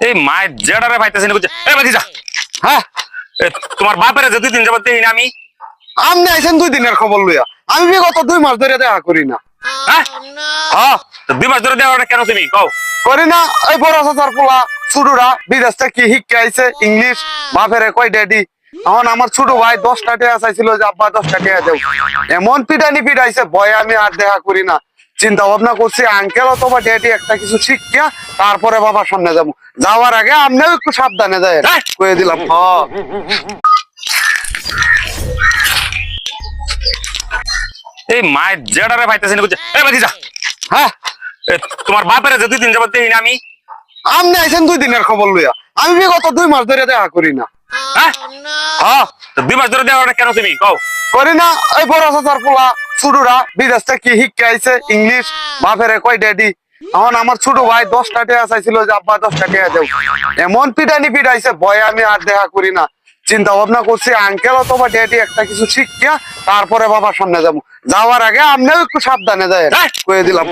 এই মায়ের জেডারে ভাইতেছে না বুঝছে এই ভাতিজা। হ্যাঁ তোমার বাপের যে 2 দিন যাবত দেখি না আমি। আপনি আইছেন 2 দিনের খবর লইয়া, আমি বিগত 2 মাস ধরে দেখা করি না। হ্যাঁ হ্যাঁ, তো 2 মাস ধরে দেওয়াটা কেন তুমি কও? করি না, ওই বড় চাচার পোলা ছোটরা বিদেশ থেকে শিক্ষা আইছে ইংলিশ, বাপেরে কয় ড্যাডি। এখন আমার ছোট ভাই 10 টাকা চাইছিল যে আব্বা 10 টাকা দেও, এমন পিটানি পিটাইছে ভয়ে আমি আর দেখা করি না। চিন্তা ভাবনা করছি আঙ্কেল অথবা ড্যাডি একটা কিছু শিখিয়া তারপরে বাবার সামনে যাবো। যাওয়ার আগে আপনিও একটু সাবধানে যায় কয়ে দিলাম। এই মায়ের জেডারে ভাইতেছে না বুঝছে এই ভাতিজা। হ্যাঁ তোমার বাপের যে 2 দিন যাবত দেখি না আমি। আপনি আইছেন 2 দিনের খবর লইয়া, আমি বিগত 2 মাস ধরে দেখা করি না। হ্যাঁ হ্যাঁ, তো 2 মাস ধরে দেওয়াটা কেন তুমি কও? করি না, ওই বড় চাচার পোলা ছোটরা বিদেশ থেকে শিক্ষা আইছে ইংলিশ, বাপেরে কয় ড্যাডি। এখন আমার ছোট ভাই 10 টাকা চাইছিল যে আব্বা 10 টাকা দেও, এমন পিটানি পিটাইছে ভয়ে আমি আর দেখা করি না। চিন্তা ভাবনা করছি আঙ্কেল অথবা ড্যাডি একটা কিছু শিখিয়া তারপরে বাবার সামনে যাবো। যাওয়ার আগে আপনিও একটু সাবধানে যায় কয়ে দিলাম।